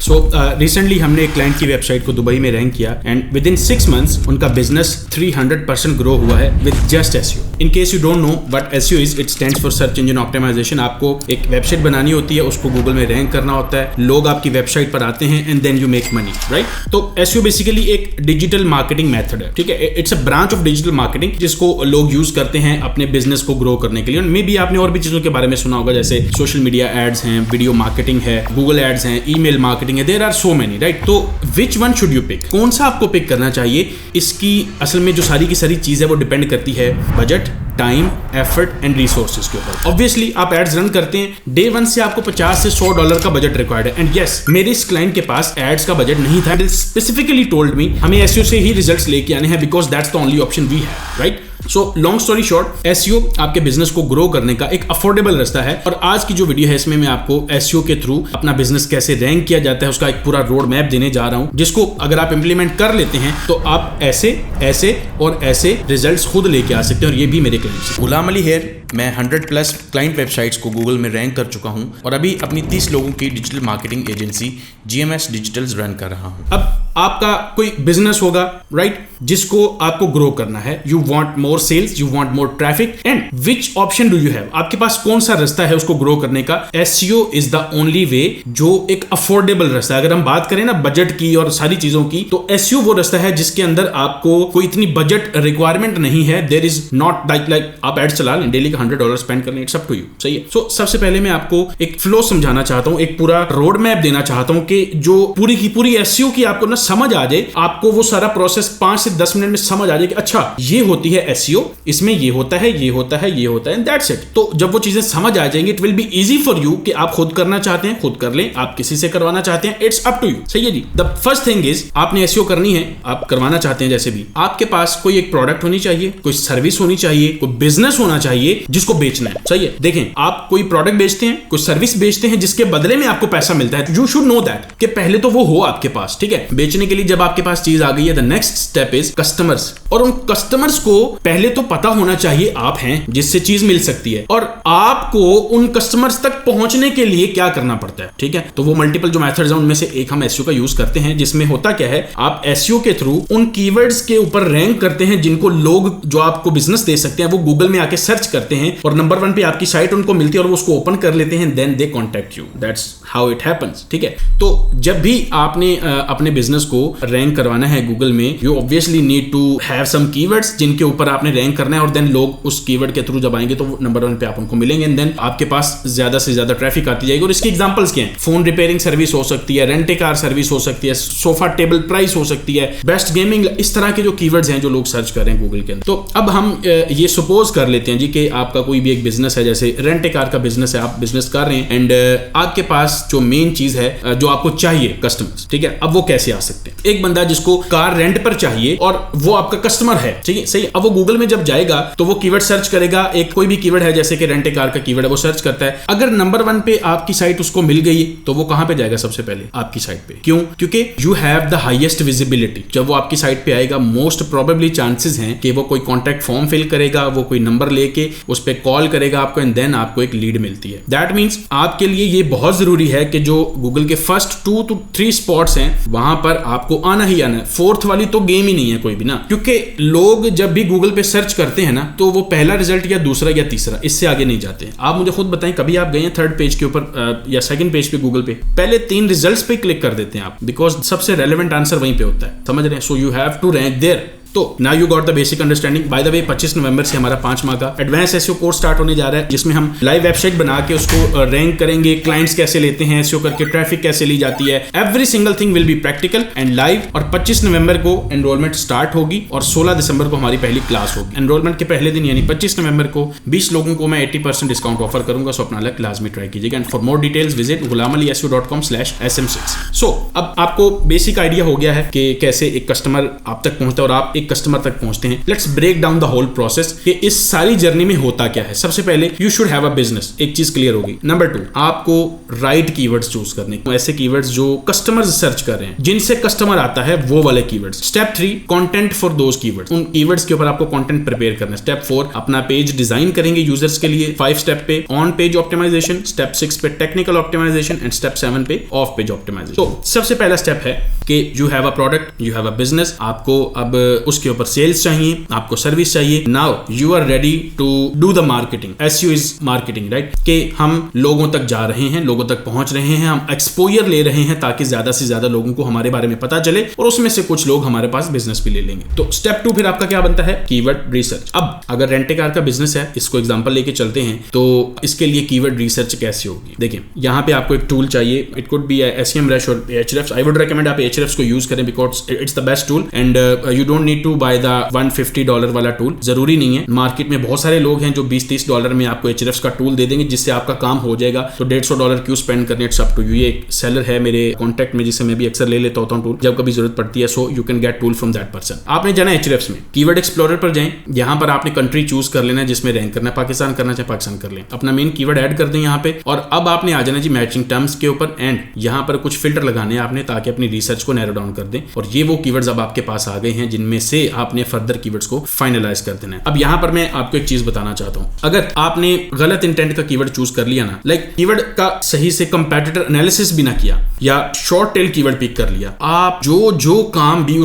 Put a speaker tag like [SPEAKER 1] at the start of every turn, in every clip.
[SPEAKER 1] So recently हमने एक client की वेबसाइट को दुबई में रैंक किया एंड विद इन 6 months उनका बिजनेस 300% ग्रो हुआ है with just SEO. In case you don't know what SEO is, it stands for search engine optimization. आपको एक वेबसाइट बनानी होती है, उसको गूगल में रैंक करना होता है, लोग आपकी वेबसाइट पर आते हैं and then you make money, right? तो एसईओ बेसिकली एक डिजिटल मार्केटिंग मेथड है, ठीक है? It's a branch of digital marketing जिसको लोग यूज करते हैं अपने बिजनेस को ग्रो करने के लिए। मे बी आपने और भी चीजों के बारे में सुना होगा, जैसे सोशल मीडिया एड्स हैं, वीडियो मार्केटिंग है, गूगल एड्स हैं, ईमेल मार्केटिंग है, there are so many, right? तो which one should you pick? कौन सा आपको पिक करना चाहिए? इसकी असल में जो सारी की सारी चीज है वो डिपेंड करती है budget, time, effort and resources के ऊपर। ऑब्वियसली आप एड्स रन करते हैं, डे 1 से आपको $50 से $100 का बजट रिक्वायर्ड है। एंड यस, मेरे इस क्लाइंट के पास एड्स का बजट नहीं था। दे स्पेसिफिकली टोल्ड मी हमें एसईओ से ही रिजल्ट्स लेके आने हैं because that's the only option we have, right? So long story short, SEO आपके बिजनेस को ग्रो करने का एक अफोर्डेबल रास्ता है। और आज की जो वीडियो है इसमें मैं आपको एसईओ के थ्रू अपना बिजनेस कैसे रैंक किया जाता है उसका एक पूरा रोड मैप देने जा रहा हूं, जिसको अगर आप इंप्लीमेंट कर लेते हैं तो आप ऐसे ऐसे और ऐसे रिजल्ट्स खुद लेके आ सकते हैं। और ये भी मेरे क्लाइंट्स हैं। गुलाम अली हेयर, मैं 100+ क्लाइंट वेबसाइट्स को गूगल में रैंक कर चुका हूं और अभी अपनी 30 लोगों की digital marketing agency GMS digitals run कर रहा हूं। अब आपका कोई बिजनेस होगा, राइट, जिसको आपको ग्रो करना है। You want more sales, you want more traffic, and which option do you have? आपके पास कौन सा रास्ता है उसको ग्रो करने का? SEO is the only way जो एक अफोर्डेबल रास्ता है। अगर हम बात करें ना बजट की और सारी चीजों की, तो एसईओ वो रास्ता है जिसके अंदर आपको कोई इतनी बजट रिक्वायरमेंट नहीं है। देयर इज नॉट लाइक आप एड चला लें, डेली का $100 स्पेंड कर लें, इट्स अप टू यू, सही है? सो सबसे पहले मैं आपको एक फ्लो समझाना चाहता हूं, एक पूरा रोड मैप देना चाहता हूं कि जो पूरी की पूरी एसईओ की आपको ना समझ आ जाए, आपको वो सारा प्रोसेस 5 से 10 मिनट में समझ आ जाए कि अच्छा ये होती है एसईओ, इसमें ये होता है, ये होता है, ये होता है, एंड दैट्स इट। तो जब वो चीजें समझ आ जाएंगी, it will be easy for you कि आप खुद करना चाहते हैं खुद कर लें, आप किसी से करवाना चाहते हैं, इट्स अप टू यू, सही है जी? द फर्स्ट थिंग इज आपने एसईओ करनी है, आप करवाना चाहते हैं जैसे भी, आपके पास कोई एक प्रोडक्ट होनी चाहिए, कोई सर्विस होनी चाहिए, कोई बिजनेस होना चाहिए जिसको बेचना है, सही है? देखें, आप कोई प्रोडक्ट बेचते हैं, कोई सर्विस बेचते हैं जिसके बदले में आपको पैसा मिलता है। यू शुड नो दैट कि पहले तो वो हो आपके पास, ठीक है? बेचने के लिए जब आपके पास चीज आ गई है, the next step is customers. और उन कस्टमर्स को पहले तो पता होना चाहिए आप हैं जिससे चीज मिल सकती है, और आपको उन कस्टमर्स तक पहुंचने के लिए क्या करना पड़ता है, ठीक है? तो वो मल्टीपल जो मेथड्स हैं उनमें से एक हम एसईओ का यूज करते हैं, जिसमें होता क्या है, आप एसईओ के थ्रू उन कीवर्ड्स के ऊपर रैंक करते हैं जिनको लोग जो आपको बिजनेस दे सकते हैं वो गूगल में आके सर्च करते हैं और नंबर 1 पे आपकी साइट उनको मिलती है और वो उसको ओपन कर लेते हैं, then they contact you. That's how it happens, ठीक है? तो जब भी आपने अपने बिजनेस को रैंक करवाना है गूगल में, you obviously need to have some keywords जिनके ऊपर आपने रैंक करना है, और देन लोग उस कीवर्ड के थ्रू जब आएंगे तो नंबर 1 पे आप उनको मिलेंगे, एंड देन आपके पास ज्यादा से ज्यादा ट्रैफिक आती जाएगी। और इसके एग्जांपल्स क्या हैं? फोन रिपेयरिंग सर्विस हो सकती है, रेंट ए कार सर्विस हो सकती है, सोफा टेबल प्राइस हो सकती है, बेस्ट गेमिंग, इस तरह के जो कीवर्ड्स हैं जो लोग सर्च कर रहे हैं गूगल के अंदर। तो अब हम ये सपोज कर लेते हैं जी कि आपका कोई भी एक बिजनेस है, जैसे रेंट ए कार का बिजनेस है, आप बिजनेस कर रहे हैं एंड आपके पास जो मेन चीज है जो आपको चाहिए कस्टमर्स, ठीक है? अब वो कैसे आ सकते हैं? एक बंदा जिसको कार रेंट पर चाहिए और वो आपका कस्टमर है, ठीक है, सही? अब वो गूगल में जब जाएगा तो वो कीवर्ड सर्च करेगा, एक कोई भी कीवर्ड है जैसे कि रेंट ए कार का कीवर्ड है, वो सर्च करता है। अगर नंबर 1 पे आपकी साइट उसको मिल गई तो वो कहां पे जाएगा? सबसे पहले आपकी साइट पे। क्यों? क्योंकि you have the highest visibility. जब वो आपकी साइट पे आएगा, मोस्ट प्रोबेबली चांसेस हैं कि वो कोई कॉन्टैक्ट फॉर्म फिल करेगा, वो कोई नंबर लेके उस पर कॉल करेगा आपको, एंड देन आपको एक लीड मिलती है। दैट मीन्स आपके लिए ये बहुत जरूरी है कि जो गूगल के फर्स्ट 2 to 3 स्पॉट्स हैं वहां पर आपको आना ही आना है। 4th वाली तो गेम ही नहीं है कोई भी ना, क्योंकि लोग जब भी गूगल पे सर्च करते हैं ना तो वो पहला रिजल्ट या दूसरा या तीसरा, इससे आगे नहीं जाते हैं। आप मुझे खुद बताएं, कभी आप गए हैं 3rd पेज के ऊपर या 2nd पेज पे गूगल पे? पहले 3 रिजल्ट्स पे क्लिक कर देते हैं आप, बिकॉज सबसे रेलेवेंट आंसर वहीं पे होता है, समझ रहे हैं? So you have to rank there. तो now you got the basic understanding. By the way 25 नवंबर से हमारा 5 माह का एडवांस एसईओ कोर्स स्टार्ट होने जा रहा है, जिसमें हम लाइव वेबसाइट बना के उसको रैंक करेंगे, क्लाइंट्स कैसे लेते हैं एसईओ करके, ट्रैफिक कैसे ली जाती है, every single thing will be practical and live. और 25 नवंबर को एनरोलमेंट स्टार्ट होगी और 16 दिसंबर को हमारी पहली क्लास होगी। एनरोलमेंट के पहले दिन यानी 25 नवंबर को 20 लोगों को मैं 80% डिस्काउंट ऑफर करूंगा, सो अपना अलग क्लास में ट्राई कीजिएगा। And for more details visit gulamaliySEO.com/SM6। सो अब आपको बेसिक आइडिया हो गया है कि कैसे एक कस्टमर आप तक पहुंचता है और आप एक एक कस्टमर तक पहुंचते हैं, let's break down the whole process कि इस सारी जर्नी में होता क्या है। सबसे पहले you should have a business, एक चीज क्लियर होगी। नंबर 2, आपको राइट कीवर्ड्स चूज करने, ऐसे कीवर्ड्स जो कस्टमर्स सर्च कर रहे हैं, जिनसे कस्टमर आता है, वो वाले keywords. Step 3, content for those keywords, उन कीवर्ड्स के ऊपर आपको कंटेंट प्रिपेयर करना है। स्टेप 4, अपना पेज डिजाइन करेंगे यूजर्स के लिए। 5 स्टेप पे ऑन पेज ऑप्टिमाइजेशन, स्टेप 6 पे टेक्निकल ऑप्टिमाइजेशन एंड स्टेप 7 पे ऑफ पेज ऑप्टिमाइजेशन। तो सबसे पहला स्टेप है कि you have a product, you have a business, आपको अब उसके ऊपर सेल्स चाहिए, आपको सर्विस चाहिए। Now you are ready to do the marketing. SEO is marketing, right? कि हम लोगों तक जा रहे हैं, लोगों तक पहुंच रहे हैं, हम एक्सपोजर ले रहे हैं ताकि ज्यादा से ज्यादा लोगों को हमारे बारे में पता चले और उसमें से कुछ लोग हमारे पास बिजनेस भी ले लेंगे। तो स्टेप 2 फिर आपका क्या बनता है? Keyword research. अब अगर रेंट ए कार का बिजनेस है, इसको एग्जांपल लेके चलते हैं, तो इसके लिए कीवर्ड रिसर्च कैसे होगी? देखिए, यहाँ पे आपको एक टूल चाहिए, इट कुड बी SEMrush और Ahrefs। आई वुड रेकमेंड आप Ahrefs को यूज करें because it's the best tool and you don't need to buy the $150 वाला टूल। जरूरी नहीं है, मार्केट में बहुत सारे लोग हैं जो $20-30 में आपको Ahrefs का टूल दे देंगे जिससे आपका काम हो जाएगा। तो $150 क्यों स्पेंड करने? It's up to you. ये एक सेलर है मेरे कॉन्टैक्ट में जिसे मैं भी अक्सर ले लेता होता हूँ टूल जब कभी जरूरत पड़ती है। सो you can get tool from that person. आपने जाना Ahrefs में, कीवर्ड एक्सप्लोरर पर जाएं, यहाँ पर आपने कंट्री चूज कर लेना है जिसमें रैंक करना है। पाकिस्तान करना चाहे पाकिस्तान कर लें, अपना मेन कीवर्ड ऐड कर दें यहाँ पे। और अब आपने आ जाना जी मैचिंग टर्म्स के ऊपर एंड यहाँ पर कुछ फिल्टर लगाने हैं आपने ताकि अपनी रिसर्च को नैरो डाउन कर दें। और ये वो कीवर्ड्स अब आपके पास आ गए हैं जिनमें से आपने फर्दर कीवर्ड्स को फाइनलाइज कर देना है। अब यहाँ पर मैं आपको एक चीज बताना चाहता हूँ, अगर आपने गलत इंटेंट का कीवर्ड चूज कर लिया ना, लाइक कीवर्ड का सही से कंपैटिटर एनालिसिस भी ना किया या शॉर्ट टेल कीवर्ड पिक कर लिया, आप जो काम भी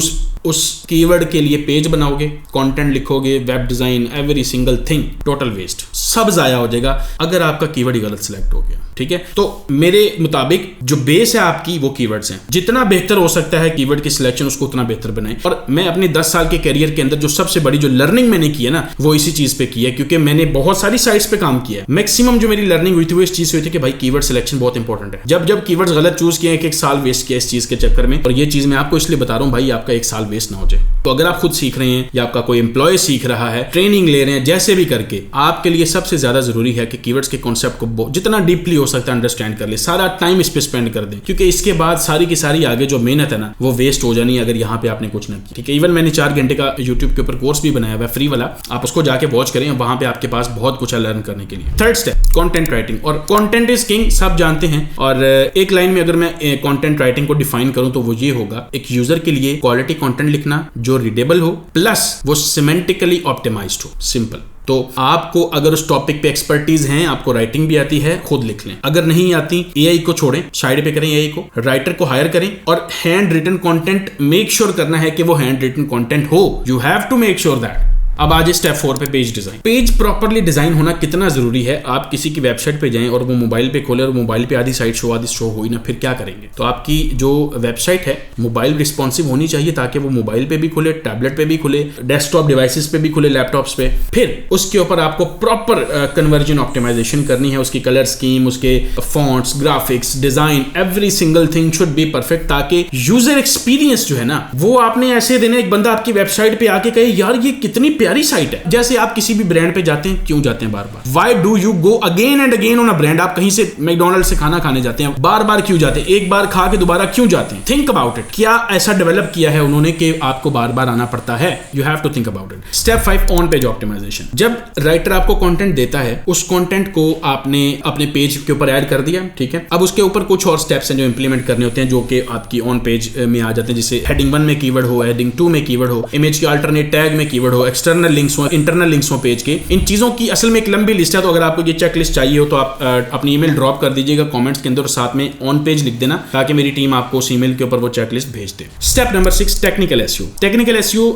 [SPEAKER 1] उस कीवर्ड के लिए पेज बनाओगे, कंटेंट लिखोगे, web design, every single thing, total waste, सब जाया हो जाएगा अगर आपका कीवर्ड ही गलत सिलेक्ट हो गया। ठीक है, तो मेरे मुताबिक जो बेस है आपकी वो कीवर्ड्स हैं। जितना बेहतर हो सकता है कीवर्ड की सिलेक्शन, उसको उतना बेहतर बनाएं। और मैं अपने 10 साल के करियर के अंदर जो सबसे बड़ी जो लर्निंग मैंने की है ना, वो इसी चीज पे की है, क्योंकि मैंने बहुत सारी साइट्स पे काम किया है। मैक्सिमम जो मेरी लर्निंग हुई थी वो इस चीज से हुई थी कि भाई कीवर्ड सिलेक्शन बहुत इंपॉर्टेंट है। जब कीवर्ड्स गलत चूज किए, एक साल वेस्ट किया इस चीज के चक्कर में। और ये चीज मैं आपको इसलिए बता रहा हूँ भाई, आपका 1 साल वेस्ट ना हो जाए। तो अगर आप खुद सीख रहे हैं या आपका कोई एम्प्लॉय सीख रहा है, ट्रेनिंग ले रहे हैं, जैसे भी करके, आपके लिए सबसे ज्यादा जरूरी है कि कीवर्ड्स के कॉन्सेप्ट को जितना डीपली हो सकता है अंडरस्टैंड कर ले, सारा टाइम इस पे स्पेंड कर दें, क्योंकि इसके बाद सारी की सारी आगे जो मेहनत है ना वो वेस्ट हो जानी है अगर यहाँ पे आपने कुछ ना किया। ठीक है, इवन मैंने 4 घंटे का यूट्यूब के ऊपर कोर्स भी बनाया हुआ है, फ्री वाला, आप उसको जाके वॉच करें, वहां पे आपके पास बहुत कुछ है लर्न करने के लिए। Third step, content writing. और कंटेंट इज किंग, सब जानते हैं। और एक लाइन में अगर मैं कंटेंट राइटिंग को डिफाइन करूं तो वो ये होगा, एक यूजर के लिए क्वालिटी कंटेंट लिखना जो रीडेबल हो प्लस वो सिमेंटिकली ऑप्टिमाइज्ड हो। सिंपल। तो आपको अगर उस टॉपिक पे एक्सपर्टीज हैं, आपको राइटिंग भी आती है, खुद लिख लें। अगर नहीं आती, एआई को छोड़ें, साइड पे करें एआई को, राइटर को हायर करें और hand written content make sure करना है कि वो हैंड रिटन कंटेंट हो। You have to make sure that. अब आज स्टेप 4 पे, page design. Page properly design होना कितना जरूरी है। आप किसी की वेबसाइट पे जाएं और वो मोबाइल पे खोले और मोबाइल पे आधी साइट शो आधी शो हुई ना, फिर क्या करेंगे? तो आपकी जो वेबसाइट है मोबाइल रिस्पॉन्सिव होनी चाहिए ताकि वो मोबाइल पे भी खुले, टैबलेट पे भी खुले, डेस्कटॉप डिवाइसेस पे भी खुले, लैपटॉप्स पे। फिर उसके ऊपर आपको प्रॉपर कन्वर्जन ऑप्टिमाइजेशन करनी है, उसकी कलर स्कीम, उसके fonts, graphics, design, every single thing should be perfect ताकि यूजर एक्सपीरियंस जो है ना वो आपने ऐसे देना, एक बंदा आपकी वेबसाइट पे आके कहे यार ये कितनी प्यारी साइट है। जैसे आप किसी भी ब्रांड पे जाते हैं, क्यों जाते हैं बार बार? Why do you go again and again on a brand? आप कहीं से मैकडॉनल्ड से खाना खाने जाते हैं, बार बार क्यों जाते हैं? एक बार खा के दोबारा क्यों जाते हैं? Think about it. क्या ऐसा डेवलप किया है उन्होंने कि आपको बार बार आना पड़ता है? You have to think about it. Step 5, on page optimization. जब राइटर आपको कंटेंट देता है, उस कंटेंट को आपने अपने पेज के ऊपर ऐड कर दिया, ठीक है। अब उसके ऊपर कुछ और स्टेप्स हैं जो इंप्लीमेंट करने होते हैं, जो कि आपकी ऑन पेज में आ जाते हैं। जैसे हेडिंग 1 में कीवर्ड हो, हेडिंग 2 में कीवर्ड हो, इमेज के अल्टरनेट टैग में कीवर्ड हो, एक्सटर्नल लिंक्स हो, इंटरनल लिंक्स हो पेज के। इन चीजों की असल में एक लंबी लिस्ट है, तो अगर आपको ये चेक लिस्ट चाहिए हो तो आप अपनी ईमेल ड्रॉप कर दीजिएगा कमेंट्स के अंदर, साथ में ऑन पेज लिख देना ताकि मेरी टीम आपको उस ईमेल के ऊपर वो चेक लिस्ट भेज दे। Step number 6, technical SEO. Technical SEO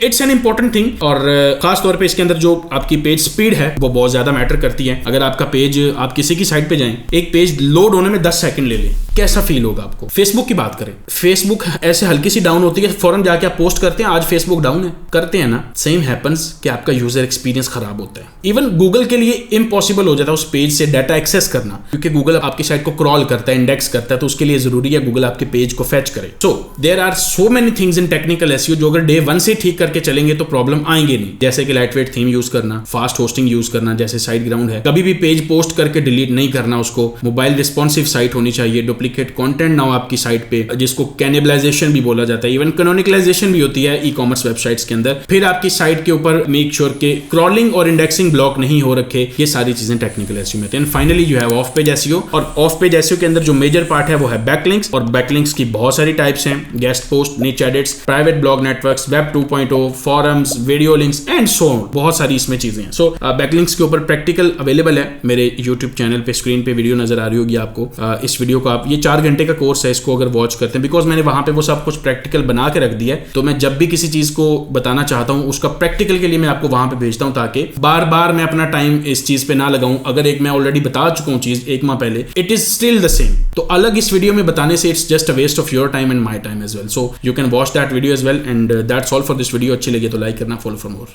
[SPEAKER 1] it's an important thing और खास तौर पे इसके अंदर जो आपकी पेज स्पीड है वो बहुत ज्यादा मैटर करती है। अगर आपका पेज, आप किसी की साइट पे जाएं, एक पेज लोड होने में 10 सेकंड ले ले, कैसा फील होगा आपको? फेसबुक की बात करें, फेसबुक ऐसे हल्की सी डाउन होती है, फौरन जाके आप पोस्ट करते हैं आज फेसबुक डाउन है, करते हैं ना, सेम हैपेंस कि आपका यूजर एक्सपीरियंस खराब होता है। इवन गूगल के लिए इम्पॉसिबल हो जाता है उस पेज से डाटा एक्सेस करना, क्योंकि गूगल आपकी साइट को क्रॉल करता है, इंडेक्स करता है, तो उसके लिए जरूरी है गूगल आपके पेज को फेच करे। So there are so many things in technical SEO जो अगर डे 1 से ठीक करके चलेंगे तो प्रॉब्लम आएंगे नहीं। जैसे कि लाइटवेट थीम यूज करना, फास्ट होस्टिंग यूज करना, जैसे साइट ग्राउंड है, कभी भी पेज पोस्ट करके डिलीट नहीं करना उसको, मोबाइल रिस्पॉन्सिव साइट होनी चाहिए, डुप्लीकेट कंटेंट ना हो आपकी साइट पे, जिसको कैनिबलाइजेशन भी बोला जाता है, इवन कैनोनिकलाइजेशन भी होती है ई कॉमर्स वेबसाइट्स के अंदर। फिर आपकी साइट के ऊपर मेक श्योर के क्रॉलिंग और इंडेक्सिंग ब्लॉक नहीं हो रखे, ये सारी चीजें टेक्निकल एसईओ में होती हैं। Finally you have of page SEO, और ऑफ पेज एसईओ के अंदर जो मेजर पार्ट है वो है बैकलिंक्स, और बैकलिंक्स की बहुत सारी टाइप्स हैं, गेस्ट पोस्ट, निच edits, private blog networks, web 2.0, forums, video links and so on, बहुत सारी इसमें चीजें हैं। सो बैकलिंक्स के ऊपर प्रैक्टिकल अवेलेबल है मेरे यूट्यूब चैनल पे, स्क्रीन पे वीडियो नजर आ रही होगी आपको। इस वीडियो को आप, ये 4 घंटे का कोर्स है, इसको अगर वॉच करते हैं, बिकॉज मैंने वहां पे वो सब कुछ प्रैक्टिकल बना के रख दिया है, तो मैं जब भी किसी चीज को बताना चाहता हूं उसका प्रैक्टिकल के लिए मैं आपको वहां पे भेजता हूं, ताकि बार बार मैं अपना टाइम इस चीज पे ना लगाऊं। अगर एक मैं ऑलरेडी बता चुका हूं चीज 1 माह पहले, it is still the same, तो अलग इस वीडियो में बताने से it's just a waste of your time and my time as well. So you can watch that video as well, and that's all for this video. अच्छी लगी तो like करना, फॉलो फॉर मोर।